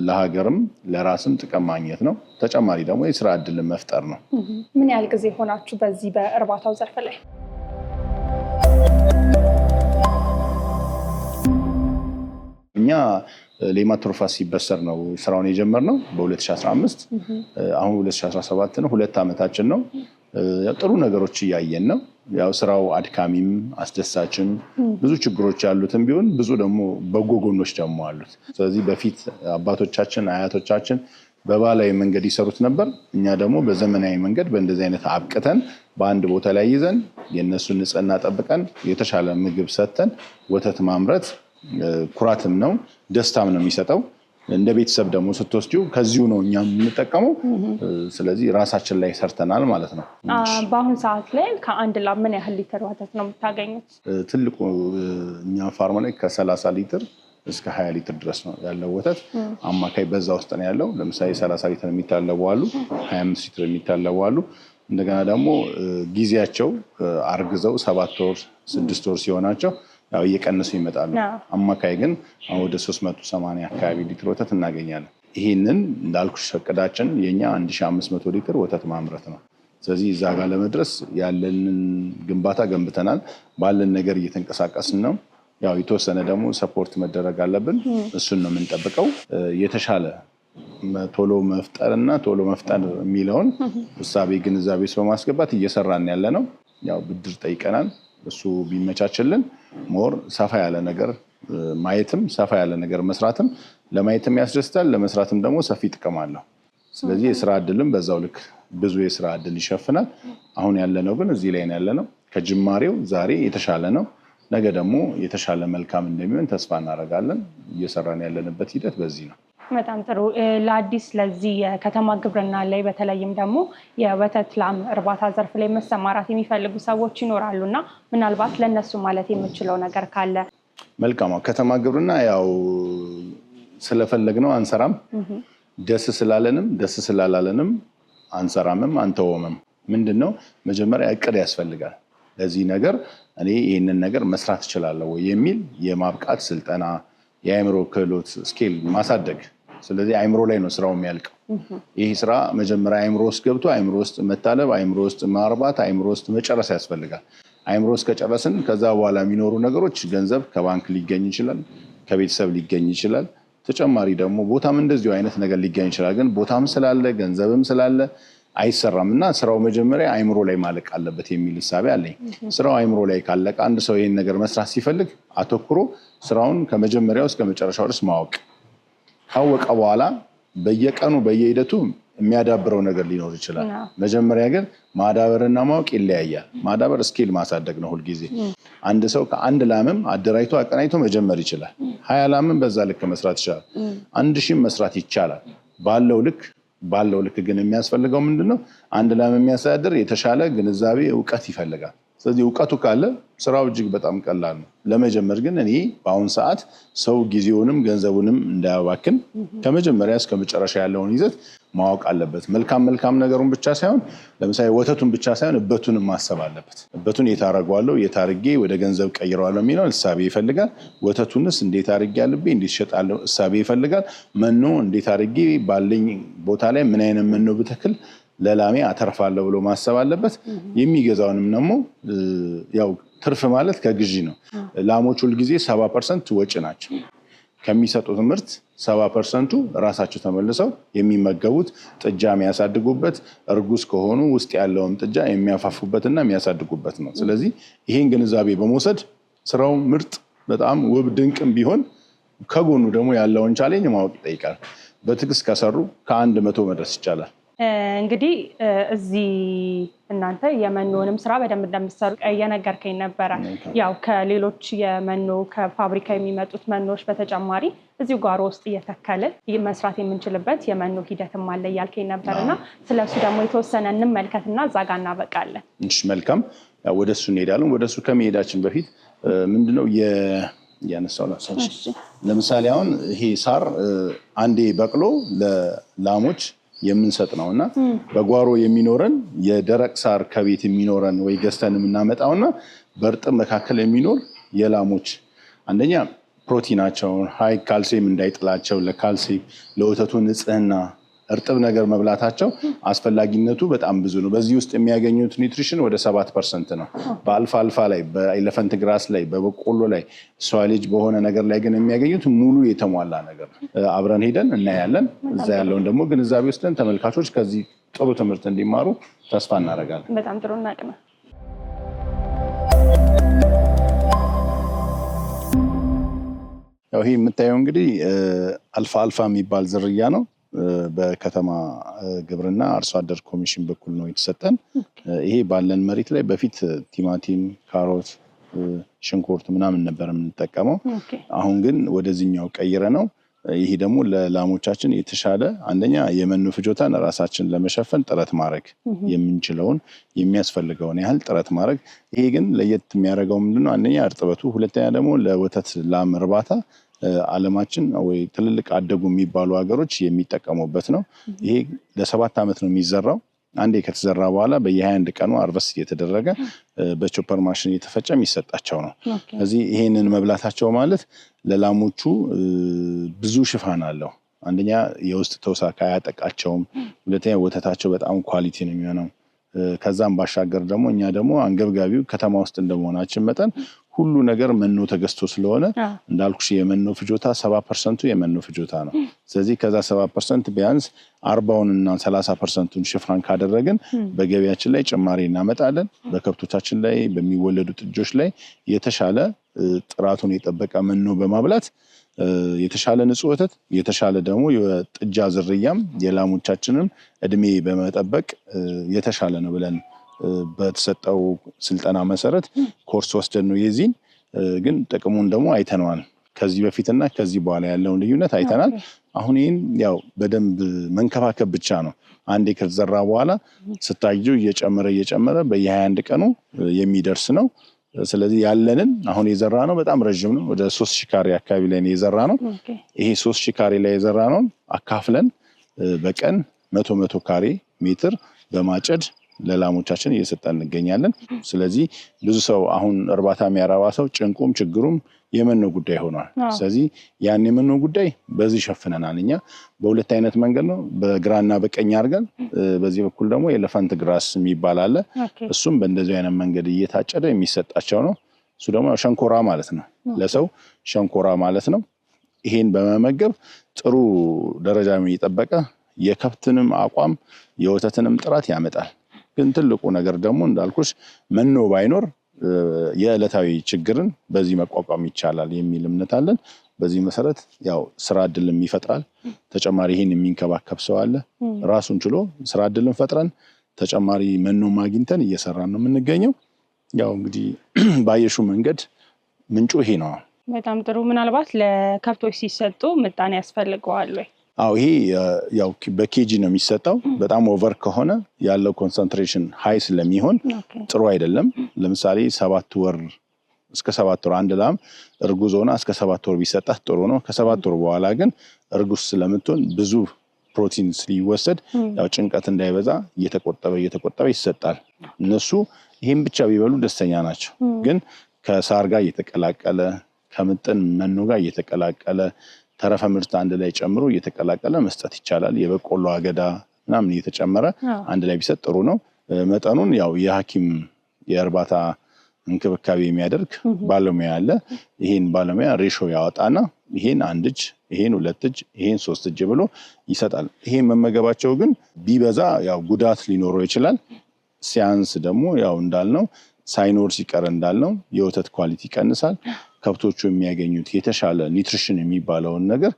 ለሀገርም ለራስም ጥቅም ማግኘት ነው። ተጨማሪ ደግሞ የስራ እድልን መፍጠር ነው። ምን ያህል ጊዜ ሆናችሁ በዚህ በእርባታው ዘርፍ ላይ? እኛ ሌማት ትሩፋት ሲበሰር ነው ስራውን የጀመርነው በ2015። አሁን 2017 ነው። 2 ዓመታችን ነው። ጥሩ ነገሮች እያየን ነው። ያው ስራው አድካሚም አስደሳችም ብዙ ችግሮች ያሉትም ቢሆን ብዙ ደግሞ በጎ ጎኖች ደግሞ አሉት። ስለዚህ በፊት አባቶቻችን አያቶቻችን በባህላዊ መንገድ ይሰሩት ነበር። እኛ ደግሞ በዘመናዊ መንገድ በእንደዚህ አይነት አብቅተን በአንድ ቦታ ላይ ይዘን የእነሱን ንጽህና ጠብቀን የተሻለ ምግብ ሰጥተን ወተት ማምረት ኩራትም ነው፣ ደስታም ነው የሚሰጠው። እንደ ቤተሰብ ደግሞ ስትወስጂው ከዚሁ ነው እኛ የምንጠቀመው። ስለዚህ ራሳችን ላይ ሰርተናል ማለት ነው። በአሁኑ ሰዓት ላይ ከአንድ ላም ምን ያህል ሊትር ወተት ነው የምታገኙት? ትልቁ እኛ ፋርማ ላይ ከ30 ሊትር እስከ 20 ሊትር ድረስ ነው ያለው ወተት። አማካይ በዛ ውስጥ ነው ያለው። ለምሳሌ 30 ሊትር የሚታለቡ አሉ፣ 25 ሊትር የሚታለቡ አሉ። እንደገና ደግሞ ጊዜያቸው አርግዘው 7 ወር 6 ወር ሲሆናቸው ያው እየቀነሱ ይመጣሉ። አማካይ ግን ወደ 380 አካባቢ ሊትር ወተት እናገኛለን። ይህንን እንዳልኩሽ እቅዳችን የኛ 1500 ሊትር ወተት ማምረት ነው። ስለዚህ እዛ ጋር ለመድረስ ያለንን ግንባታ ገንብተናል። ባለን ነገር እየተንቀሳቀስን ነው። ያው የተወሰነ ደግሞ ሰፖርት መደረግ አለብን። እሱን ነው የምንጠብቀው። የተሻለ ቶሎ መፍጠርና ቶሎ መፍጠር የሚለውን እሳቤ ግንዛቤ ውስጥ በማስገባት እየሰራን ያለ ነው። ያው ብድር ጠይቀናል። እሱ ቢመቻችልን ሞር ሰፋ ያለ ነገር ማየትም ሰፋ ያለ ነገር መስራትም ለማየትም ያስደስታል፣ ለመስራትም ደግሞ ሰፊ ጥቅም አለው። ስለዚህ የስራ እድልም በዛው ልክ ብዙ የስራ እድል ይሸፍናል። አሁን ያለነው ግን እዚህ ላይ ነው ያለነው። ከጅማሬው ዛሬ የተሻለ ነው። ነገ ደግሞ የተሻለ መልካም እንደሚሆን ተስፋ እናደርጋለን። እየሰራን ያለንበት ሂደት በዚህ ነው። በጣም ጥሩ። ለአዲስ ለዚህ የከተማ ግብርና ላይ በተለይም ደግሞ የወተት ላም እርባታ ዘርፍ ላይ መሰማራት የሚፈልጉ ሰዎች ይኖራሉ እና ምናልባት ለነሱ ማለት የምችለው ነገር ካለ? መልካም። ከተማ ግብርና ያው ስለፈለግነው አንሰራም፣ ደስ ስላለንም ደስ ስላላለንም አንሰራምም አንተወምም። ምንድነው መጀመሪያ እቅድ ያስፈልጋል። ለዚህ ነገር እኔ ይህንን ነገር መስራት እችላለሁ የሚል የማብቃት ስልጠና፣ የአእምሮ ክህሎት ስኪል ማሳደግ። ስለዚህ አይምሮ ላይ ነው ስራው የሚያልቀው። ይህ ስራ መጀመሪያ አይምሮ ውስጥ ገብቶ አይምሮ ውስጥ መታለብ፣ አይምሮ ውስጥ ማርባት፣ አይምሮ ውስጥ መጨረስ ያስፈልጋል። አይምሮ ውስጥ ከጨረስን ከዛ በኋላ የሚኖሩ ነገሮች ገንዘብ ከባንክ ሊገኝ ይችላል፣ ከቤተሰብ ሊገኝ ይችላል። ተጨማሪ ደግሞ ቦታም እንደዚሁ አይነት ነገር ሊገኝ ይችላል። ግን ቦታም ስላለ ገንዘብም ስላለ አይሰራም እና ስራው መጀመሪያ አይምሮ ላይ ማለቅ አለበት የሚል እሳቤ አለኝ። ስራው አይምሮ ላይ ካለቀ አንድ ሰው ይሄን ነገር መስራት ሲፈልግ አተኩሮ ስራውን ከመጀመሪያው እስከ መጨረሻው ድረስ ማወቅ ካወቀ በኋላ በየቀኑ በየሂደቱ የሚያዳብረው ነገር ሊኖር ይችላል። መጀመሪያ ግን ማዳበርና ማወቅ ይለያያል። ማዳበር ስኪል ማሳደግ ነው ሁልጊዜ። አንድ ሰው ከአንድ ላምም አደራጅቶ አቀናጅቶ መጀመር ይችላል። 20 ላምም በዛ ልክ መስራት ይችላል። 1000 መስራት ይቻላል ባለው ልክ ግን የሚያስፈልገው ምንድነው? አንድ ላም የሚያስተዳድር የተሻለ ግንዛቤ እውቀት ይፈልጋል። ስለዚህ እውቀቱ ካለ ስራው እጅግ በጣም ቀላል ነው። ለመጀመር ግን እኔ በአሁን ሰዓት ሰው ጊዜውንም ገንዘቡንም እንዳያባክን ከመጀመሪያ እስከ መጨረሻ ያለውን ይዘት ማወቅ አለበት። መልካም ነገሩን ብቻ ሳይሆን ለምሳሌ ወተቱን ብቻ ሳይሆን እበቱንም ማሰብ አለበት። እበቱን የት አደርገዋለሁ፣ የት አድርጌ ወደ ገንዘብ ቀይረዋለሁ የሚለውን እሳቤ ይፈልጋል። ወተቱንስ እንዴት አድርጌ አልቤ እንዴት እሸጣለሁ እሳቤ ይፈልጋል። መኖ እንዴት አድርጌ ባለኝ ቦታ ላይ ምን አይነት መኖ ብተክል ለላሜ አተርፋለሁ ብሎ ማሰብ አለበት። የሚገዛውንም ደግሞ ያው ትርፍ ማለት ከግዢ ነው። ላሞች ሁልጊዜ 70% ወጪ ናቸው። ከሚሰጡት ምርት 70%ቱ ራሳቸው ተመልሰው የሚመገቡት ጥጃ የሚያሳድጉበት፣ እርጉዝ ከሆኑ ውስጥ ያለውን ጥጃ የሚያፋፉበትና የሚያሳድጉበት ነው። ስለዚህ ይሄን ግንዛቤ በመውሰድ ስራው ምርጥ በጣም ውብ ድንቅም ቢሆን ከጎኑ ደግሞ ያለውን ቻሌንጅ ማወቅ ይጠይቃል። በትዕግስት ከሰሩ ከ100 መድረስ ይቻላል። እንግዲህ እዚህ እናንተ የመኖንም ስራ በደንብ እንደምትሰሩ እየነገርከኝ ነበረ። ያው ከሌሎች የመኖ ከፋብሪካ የሚመጡት መኖች በተጨማሪ እዚሁ ጓሮ ውስጥ እየተከልን መስራት የምንችልበት የመኖ ሂደትም አለ እያልከኝ ነበር እና ስለሱ ደግሞ የተወሰነ እንመልከትና እዛ ጋር እናበቃለን። እሺ መልካም፣ ወደሱ እንሄዳለን። ወደሱ ከመሄዳችን በፊት ምንድነው ያነሳው ለምሳሌ አሁን ይሄ ሳር አንዴ በቅሎ ለላሞች የምንሰጥ ነው እና በጓሮ የሚኖረን የደረቅ ሳር ከቤት የሚኖረን ወይ ገዝተን የምናመጣውና በእርጥብ መካከል የሚኖር የላሞች አንደኛ ፕሮቲናቸውን ሃይ ካልሲየም እንዳይጥላቸው ለካልሲየም ለወተቱ ንጽህና እርጥብ ነገር መብላታቸው አስፈላጊነቱ በጣም ብዙ ነው። በዚህ ውስጥ የሚያገኙት ኒውትሪሽን ወደ 7% ነው። በአልፋ ላይ በኤሌፈንት ግራስ ላይ በበቆሎ ላይ ሷሌጅ በሆነ ነገር ላይ ግን የሚያገኙት ሙሉ የተሟላ ነገር ነው። አብረን ሄደን እናያለን። እዛ ያለውን ደግሞ ግንዛቤ ወስደን ተመልካቾች ከዚህ ጥሩ ትምህርት እንዲማሩ ተስፋ እናደርጋለን። በጣም ጥሩ እናቅና ይሄ የምታየው እንግዲህ አልፋ የሚባል ዝርያ ነው። በከተማ ግብርና አርሶ አደር ኮሚሽን በኩል ነው የተሰጠን። ይሄ ባለን መሬት ላይ በፊት ቲማቲም፣ ካሮት፣ ሽንኩርት ምናምን ነበር የምንጠቀመው። አሁን ግን ወደዚህኛው ቀይረ ነው። ይሄ ደግሞ ለላሞቻችን የተሻለ አንደኛ የመኖ ፍጆታን ራሳችን ለመሸፈን ጥረት ማድረግ የምንችለውን የሚያስፈልገውን ያህል ጥረት ማድረግ። ይሄ ግን ለየት የሚያደርገው ምንድነው? አንደኛ እርጥበቱ፣ ሁለተኛ ደግሞ ለወተት ላም እርባታ ዓለማችን ወይ ትልልቅ አደጉ የሚባሉ ሀገሮች የሚጠቀሙበት ነው። ይሄ ለ7 ዓመት ነው የሚዘራው። አንዴ ከተዘራ በኋላ በየ21 ቀኑ አርቨስ እየተደረገ በቾፐር ማሽን እየተፈጨ የሚሰጣቸው ነው። ስለዚህ ይሄንን መብላታቸው ማለት ለላሞቹ ብዙ ሽፋን አለው። አንደኛ የውስጥ ተውሳክ አያጠቃቸውም። ሁለተኛ ወተታቸው በጣም ኳሊቲ ነው የሚሆነው። ከዛም ባሻገር ደግሞ እኛ ደግሞ አንገብጋቢው ከተማ ውስጥ እንደመሆናችን መጠን ሁሉ ነገር መኖ ተገዝቶ ስለሆነ እንዳልኩሽ የመኖ ፍጆታ 70% የመኖ ፍጆታ ነው። ስለዚህ ከዛ 70% ቢያንስ 40%እና 30%ን ሽፋን ካደረግን በገቢያችን ላይ ጭማሪ እናመጣለን። በከብቶቻችን ላይ በሚወለዱ ጥጆች ላይ የተሻለ ጥራቱን የጠበቀ መኖ በማብላት የተሻለ ንጹህ ወተት የተሻለ ደግሞ የጥጃ ዝርያም የላሞቻችንን እድሜ በመጠበቅ የተሻለ ነው ብለን በተሰጠው ስልጠና መሰረት ኮርስ ወስደን ነው የዚህን ግን ጥቅሙን ደግሞ አይተነዋል። ከዚህ በፊትና ከዚህ በኋላ ያለውን ልዩነት አይተናል። አሁን ይህን ያው በደንብ መንከባከብ ብቻ ነው። አንዴ ከተዘራ በኋላ ስታጁ እየጨመረ በየ21 ቀኑ የሚደርስ ነው። ስለዚህ ያለንን አሁን የዘራ ነው በጣም ረጅም ነው። ወደ 3000 ካሬ አካባቢ ላይ የዘራ ነው። ይሄ 3000 ካሬ ላይ የዘራ ነው አካፍለን በቀን 100 ካሬ ሜትር በማጨድ ለላሞቻችን እየሰጠን እንገኛለን። ስለዚህ ብዙ ሰው አሁን እርባታ የሚያረባ ሰው ጭንቁም ችግሩም የመኖ ጉዳይ ሆኗል። ስለዚህ ያን የመኖ ጉዳይ በዚህ ሸፍነናል። እኛ በሁለት አይነት መንገድ ነው፣ በግራና በቀኝ አድርገን። በዚህ በኩል ደግሞ ኤሌፋንት ግራስ የሚባል አለ። እሱም በእንደዚህ አይነት መንገድ እየታጨደ የሚሰጣቸው ነው። እሱ ደግሞ ሸንኮራ ማለት ነው፣ ለሰው ሸንኮራ ማለት ነው። ይሄን በመመገብ ጥሩ ደረጃ የጠበቀ የከብትንም አቋም የወተትንም ጥራት ያመጣል። ግን ትልቁ ነገር ደግሞ እንዳልኩሽ መኖ ባይኖር የዕለታዊ ችግርን በዚህ መቋቋም ይቻላል የሚል እምነት አለን። በዚህ መሰረት ያው ስራ እድልም ይፈጥራል። ተጨማሪ ይሄን የሚንከባከብ ሰው አለ። ራሱን ችሎ ስራ እድልን ፈጥረን ተጨማሪ መኖ ማግኝተን እየሰራን ነው የምንገኘው። ያው እንግዲህ ባየሹ መንገድ ምንጩ ይሄ ነው። በጣም ጥሩ። ምናልባት ለከብቶች ሲሰጡ ምጣኔ ያስፈልገዋል ወይ? አዎ ይሄ ያው በኬጂ ነው የሚሰጠው። በጣም ኦቨር ከሆነ ያለው ኮንሰንትሬሽን ሃይ ስለሚሆን ጥሩ አይደለም። ለምሳሌ 7 ወር እስከ 7 ወር አንድ ላም እርጉዝ ሆና እስከ 7 ወር ቢሰጣት ጥሩ ነው። ከ7 ወር በኋላ ግን እርጉዝ ስለምትሆን ብዙ ፕሮቲን ሲወሰድ ያው ጭንቀት እንዳይበዛ እየተቆጠበ ይሰጣል። እነሱ ይሄን ብቻ ቢበሉ ደስተኛ ናቸው። ግን ከሳር ጋር እየተቀላቀለ ከምጥን መኖ ጋር እየተቀላቀለ ተረፈ ምርት አንድ ላይ ጨምሮ እየተቀላቀለ መስጠት ይቻላል። የበቆሎ አገዳ ምናምን እየተጨመረ አንድ ላይ ቢሰጥ ጥሩ ነው። መጠኑን ያው የሐኪም የእርባታ እንክብካቤ የሚያደርግ ባለሙያ አለ። ይሄን ባለሙያ ሬሾ ያወጣና ይሄን 1 እጅ፣ ይሄን 2 እጅ፣ ይሄን 3 እጅ ብሎ ይሰጣል። ይሄን መመገባቸው ግን ቢበዛ ያው ጉዳት ሊኖረው ይችላል። ሲያንስ ደግሞ ያው እንዳልነው ሳይኖር ሲቀር እንዳልነው የወተት ኳሊቲ ይቀንሳል። ከብቶቹ የሚያገኙት የተሻለ ኒውትሪሽን የሚባለውን ነገር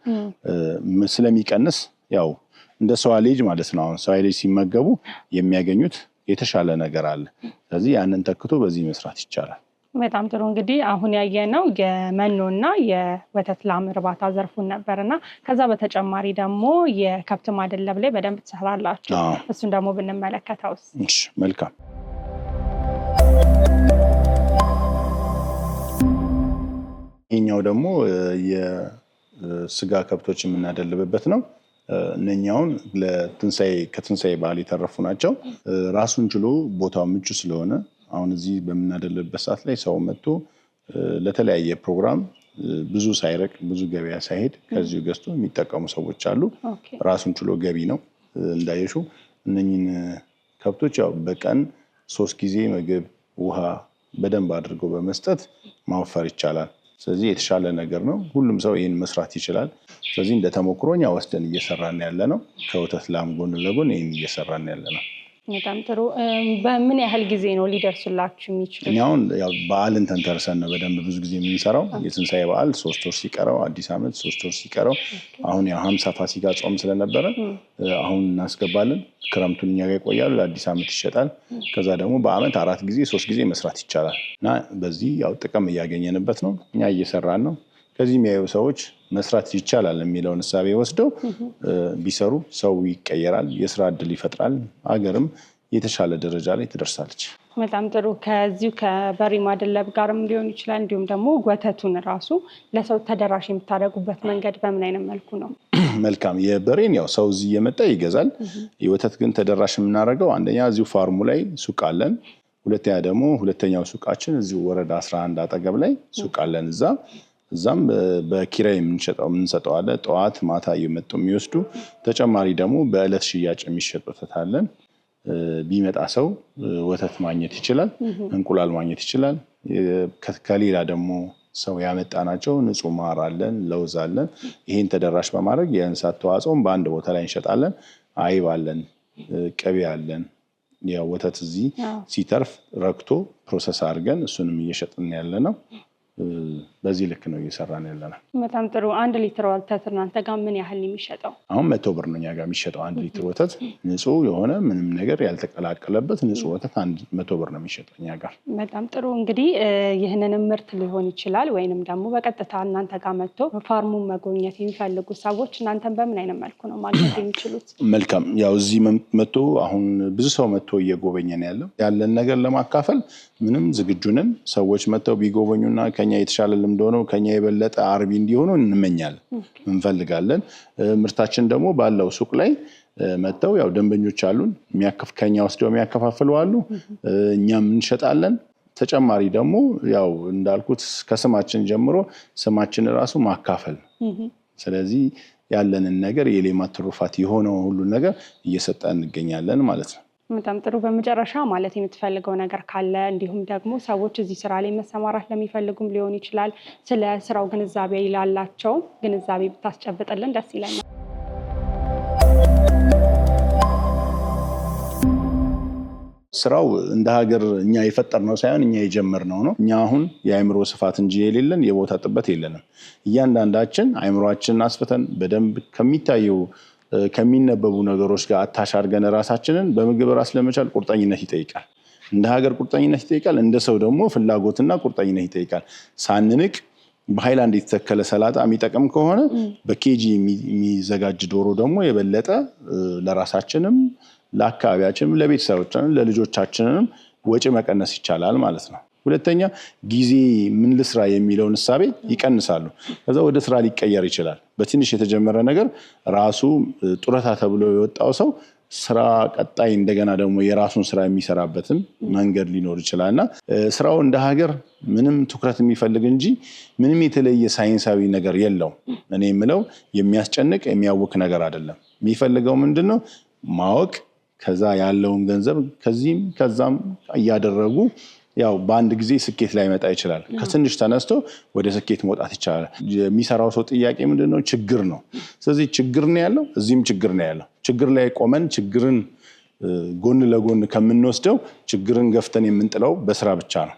ስለሚቀንስ ያው እንደ ሰዋሌጅ ማለት ነው። አሁን ሰዋሌጅ ሲመገቡ የሚያገኙት የተሻለ ነገር አለ። ስለዚህ ያንን ተክቶ በዚህ መስራት ይቻላል። በጣም ጥሩ። እንግዲህ አሁን ያየነው የመኖና የወተት ላም እርባታ ዘርፉን ነበርና ከዛ በተጨማሪ ደግሞ የከብት ማደለብ ላይ በደንብ ትሰራላችሁ። እሱን ደግሞ ብንመለከተውስ? እሺ መልካም። ይሄኛው ደግሞ የስጋ ከብቶች የምናደልብበት ነው። እነኛውን ከትንሳኤ በዓል የተረፉ ናቸው። ራሱን ችሎ ቦታው ምቹ ስለሆነ አሁን እዚህ በምናደልብበት ሰዓት ላይ ሰው መጥቶ ለተለያየ ፕሮግራም ብዙ ሳይረቅ ብዙ ገበያ ሳይሄድ ከዚሁ ገዝቶ የሚጠቀሙ ሰዎች አሉ። ራሱን ችሎ ገቢ ነው። እንዳየሹ እነኝን ከብቶች ያው በቀን 3 ጊዜ ምግብ፣ ውሃ በደንብ አድርገው በመስጠት ማወፈር ይቻላል። ስለዚህ የተሻለ ነገር ነው። ሁሉም ሰው ይህን መስራት ይችላል። ስለዚህ እንደተሞክሮኛ ወስደን እየሰራን ያለ ነው። ከወተት ላም ጎን ለጎን ይህን እየሰራን ያለ ነው። በጣም ጥሩ። በምን ያህል ጊዜ ነው ሊደርሱላችሁ የሚችሉት? አሁን ያው በዓልን ተንተርሰን ነው በደንብ ብዙ ጊዜ የምንሰራው። የትንሳኤ በዓል 3 ወር ሲቀረው፣ አዲስ ዓመት 3 ወር ሲቀረው፣ አሁን ያው 50 ፋሲካ ጾም ስለነበረ አሁን እናስገባለን። ክረምቱን እኛ ጋር ይቆያሉ፣ ለአዲስ ዓመት ይሸጣል። ከዛ ደግሞ በዓመት 4 ጊዜ 3 ጊዜ መስራት ይቻላል እና በዚህ ያው ጥቅም እያገኘንበት ነው። እኛ እየሰራን ነው። ከዚህ የሚያዩ ሰዎች መስራት ይቻላል የሚለውን እሳቤ ወስደው ቢሰሩ ሰው ይቀየራል፣ የስራ እድል ይፈጥራል፣ ሀገርም የተሻለ ደረጃ ላይ ትደርሳለች። በጣም ጥሩ። ከዚሁ ከበሬ ማደለብ ጋርም ሊሆን ይችላል። እንዲሁም ደግሞ ወተቱን ራሱ ለሰው ተደራሽ የምታደርጉበት መንገድ በምን አይነት መልኩ ነው? መልካም። የበሬን ያው ሰው እዚህ እየመጣ ይገዛል። የወተት ግን ተደራሽ የምናደርገው አንደኛ እዚሁ ፋርሙ ላይ ሱቅ አለን። ሁለተኛ ደግሞ ሁለተኛው ሱቃችን እዚሁ ወረዳ 11 አጠገብ ላይ ሱቅ አለን። እዛም በኪራይ የምንሰጠው አለ። ጠዋት ማታ እየመጡ የሚወስዱ ተጨማሪ ደግሞ በዕለት ሽያጭ የሚሸጥ ወተት አለን። ቢመጣ ሰው ወተት ማግኘት ይችላል፣ እንቁላል ማግኘት ይችላል። ከሌላ ደግሞ ሰው ያመጣናቸው ንጹህ ማር አለን፣ ለውዝ አለን። ይሄን ተደራሽ በማድረግ የእንስሳት ተዋጽኦን በአንድ ቦታ ላይ እንሸጣለን። አይብ አለን፣ ቅቤ አለን። ያው ወተት እዚህ ሲተርፍ ረክቶ ፕሮሰስ አድርገን እሱንም እየሸጥን ያለ ነው። በዚህ ልክ ነው እየሰራን ያለ ነው። በጣም ጥሩ። 1 ሊትር ወተት እናንተ ጋር ምን ያህል ነው የሚሸጠው? አሁን 100 ብር ነው እኛ ጋር የሚሸጠው 1 ሊትር ወተት። ንጹህ የሆነ ምንም ነገር ያልተቀላቀለበት ንጹህ ወተት 100 ብር ነው የሚሸጠው እኛ ጋር። በጣም ጥሩ። እንግዲህ ይህንንም ምርት ሊሆን ይችላል ወይንም ደግሞ በቀጥታ እናንተ ጋር መጥቶ ፋርሙን መጎብኘት የሚፈልጉ ሰዎች እናንተን በምን አይነት መልኩ ነው ማግኘት የሚችሉት? መልካም። ያው እዚህ መጥቶ አሁን ብዙ ሰው መጥቶ እየጎበኘን ያለን ነገር ለማካፈል ምንም ዝግጁ ነን። ሰዎች መጥተው ቢጎበኙና ከኛ የተሻለ ልምድ ሆነው ከኛ የበለጠ አርቢ እንዲሆኑ እንመኛለን፣ እንፈልጋለን። ምርታችን ደግሞ ባለው ሱቅ ላይ መጥተው ያው ደንበኞች አሉን፣ ከኛ ወስደው የሚያከፋፍሉ አሉ፣ እኛም እንሸጣለን። ተጨማሪ ደግሞ ያው እንዳልኩት ከስማችን ጀምሮ ስማችን ራሱ ማካፈል። ስለዚህ ያለንን ነገር የሌማት ትሩፋት የሆነው ሁሉ ነገር እየሰጠን እንገኛለን ማለት ነው። በጣም ጥሩ። በመጨረሻ ማለት የምትፈልገው ነገር ካለ እንዲሁም ደግሞ ሰዎች እዚህ ስራ ላይ መሰማራት ለሚፈልጉም ሊሆን ይችላል፣ ስለ ስራው ግንዛቤ ላላቸው ግንዛቤ ብታስጨብጥልን ደስ ይለኛል። ስራው እንደ ሀገር እኛ የፈጠርነው ሳይሆን እኛ የጀመርነው ነው። እኛ አሁን የአእምሮ ስፋት እንጂ የሌለን የቦታ ጥበት የለንም። እያንዳንዳችን አእምሮአችንን አስፍተን በደንብ ከሚታየው ከሚነበቡ ነገሮች ጋር አታች አድርገን ራሳችንን በምግብ ራስ ለመቻል ቁርጠኝነት ይጠይቃል። እንደ ሀገር ቁርጠኝነት ይጠይቃል። እንደ ሰው ደግሞ ፍላጎትና ቁርጠኝነት ይጠይቃል። ሳንንቅ በሃይላንድ የተተከለ ሰላጣ የሚጠቅም ከሆነ በኬጂ የሚዘጋጅ ዶሮ ደግሞ የበለጠ ለራሳችንም ለአካባቢያችንም ለቤተሰቦቻችንም ለልጆቻችንም ወጪ መቀነስ ይቻላል ማለት ነው። ሁለተኛ ጊዜ ምን ልስራ የሚለውን እሳቤ ይቀንሳሉ። ከዛ ወደ ስራ ሊቀየር ይችላል። በትንሽ የተጀመረ ነገር ራሱ ጡረታ ተብሎ የወጣው ሰው ስራ ቀጣይ እንደገና ደግሞ የራሱን ስራ የሚሰራበትን መንገድ ሊኖር ይችላል እና ስራው እንደ ሀገር ምንም ትኩረት የሚፈልግ እንጂ ምንም የተለየ ሳይንሳዊ ነገር የለውም። እኔ የምለው የሚያስጨንቅ የሚያውክ ነገር አይደለም። የሚፈልገው ምንድነው? ማወቅ፣ ከዛ ያለውን ገንዘብ ከዚህም ከዛም እያደረጉ ያው በአንድ ጊዜ ስኬት ላይ መጣ ይችላል። ከትንሽ ተነስቶ ወደ ስኬት መውጣት ይቻላል። የሚሰራው ሰው ጥያቄ ምንድነው? ችግር ነው። ስለዚህ ችግር ነው ያለው፣ እዚህም ችግር ነው ያለው። ችግር ላይ ቆመን ችግርን ጎን ለጎን ከምንወስደው ችግርን ገፍተን የምንጥለው በስራ ብቻ ነው።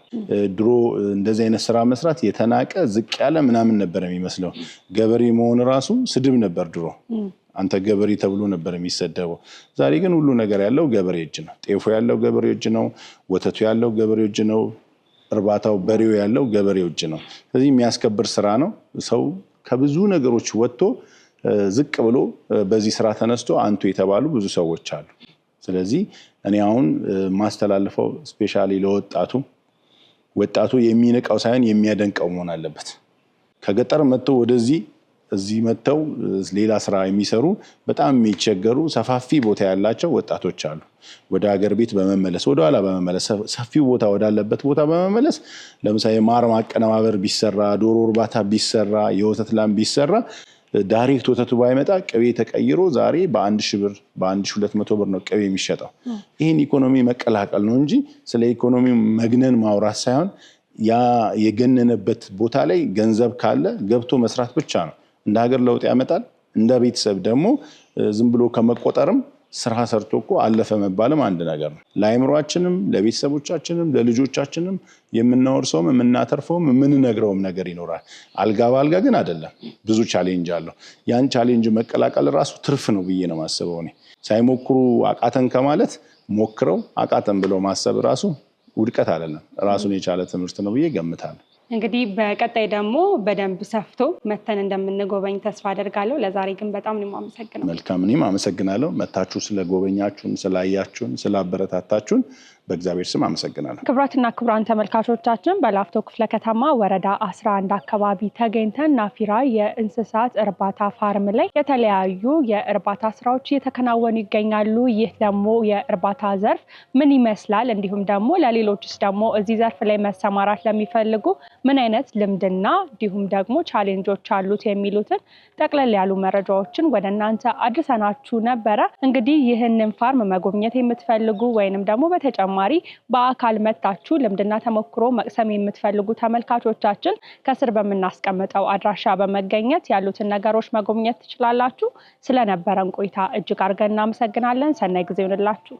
ድሮ እንደዚህ አይነት ስራ መስራት የተናቀ ዝቅ ያለ ምናምን ነበር የሚመስለው። ገበሬ መሆን ራሱ ስድብ ነበር ድሮ። አንተ ገበሬ ተብሎ ነበር የሚሰደበው። ዛሬ ግን ሁሉ ነገር ያለው ገበሬ እጅ ነው። ጤፉ ያለው ገበሬ እጅ ነው። ወተቱ ያለው ገበሬ እጅ ነው። እርባታው በሬው ያለው ገበሬ እጅ ነው። ስለዚህ የሚያስከብር ስራ ነው። ሰው ከብዙ ነገሮች ወጥቶ ዝቅ ብሎ በዚህ ስራ ተነስቶ አንቱ የተባሉ ብዙ ሰዎች አሉ። ስለዚህ እኔ አሁን ማስተላልፈው ስፔሻሊ ለወጣቱ ወጣቱ የሚንቀው ሳይሆን የሚያደንቀው መሆን አለበት። ከገጠር መጥቶ ወደዚህ እዚህ መጥተው ሌላ ስራ የሚሰሩ በጣም የሚቸገሩ ሰፋፊ ቦታ ያላቸው ወጣቶች አሉ። ወደ ሀገር ቤት በመመለስ ወደኋላ በመመለስ ሰፊው ቦታ ወዳለበት ቦታ በመመለስ ለምሳሌ ማር ማቀነባበር ቢሰራ፣ ዶሮ እርባታ ቢሰራ፣ የወተት ላም ቢሰራ ዳይሬክት ወተቱ ባይመጣ ቅቤ ተቀይሮ ዛሬ በ1000 ብር በ1200 ብር ነው ቅቤ የሚሸጠው። ይህን ኢኮኖሚ መቀላቀል ነው እንጂ ስለ ኢኮኖሚ መግነን ማውራት ሳይሆን ያ የገነነበት ቦታ ላይ ገንዘብ ካለ ገብቶ መስራት ብቻ ነው። እንደ ሀገር ለውጥ ያመጣል። እንደ ቤተሰብ ደግሞ ዝም ብሎ ከመቆጠርም ስራ ሰርቶ እኮ አለፈ መባልም አንድ ነገር ነው። ለአእምሯችንም ለቤተሰቦቻችንም ለልጆቻችንም የምናወርሰውም የምናተርፈውም የምንነግረውም ነገር ይኖራል። አልጋ በአልጋ ግን አይደለም። ብዙ ቻሌንጅ አለው። ያን ቻሌንጅ መቀላቀል ራሱ ትርፍ ነው ብዬ ነው ማስበው። እኔ ሳይሞክሩ አቃተን ከማለት ሞክረው አቃተን ብለው ማሰብ ራሱ ውድቀት አይደለም፣ ራሱን የቻለ ትምህርት ነው ብዬ ገምታለሁ። እንግዲህ በቀጣይ ደግሞ በደንብ ሰፍቶ መተን እንደምንጎበኝ ተስፋ አደርጋለሁ። ለዛሬ ግን በጣም ነው የማመሰግነው። መልካም፣ እኔም አመሰግናለሁ። መታችሁ ስለጎበኛችሁን፣ ስላያችሁን፣ ስላበረታታችሁን በእግዚአብሔር ስም አመሰግናለሁ። ክቡራትና ክቡራን ተመልካቾቻችን በላፍቶ ክፍለ ከተማ ወረዳ 11 አካባቢ ተገኝተን ናፊራ የእንስሳት እርባታ ፋርም ላይ የተለያዩ የእርባታ ስራዎች እየተከናወኑ ይገኛሉ። ይህ ደግሞ የእርባታ ዘርፍ ምን ይመስላል፣ እንዲሁም ደግሞ ለሌሎችስ ደግሞ እዚህ ዘርፍ ላይ መሰማራት ለሚፈልጉ ምን አይነት ልምድና እንዲሁም ደግሞ ቻሌንጆች አሉት የሚሉትን ጠቅለል ያሉ መረጃዎችን ወደ እናንተ አድርሰናችሁ ነበረ። እንግዲህ ይህንን ፋርም መጎብኘት የምትፈልጉ ወይንም ደግሞ በተጨማሪ በአካል መታችሁ ልምድና ተሞክሮ መቅሰም የምትፈልጉ ተመልካቾቻችን ከስር በምናስቀምጠው አድራሻ በመገኘት ያሉትን ነገሮች መጎብኘት ትችላላችሁ። ስለነበረን ቆይታ እጅግ አድርገን እናመሰግናለን። ሰናይ ጊዜ ይሁንላችሁ።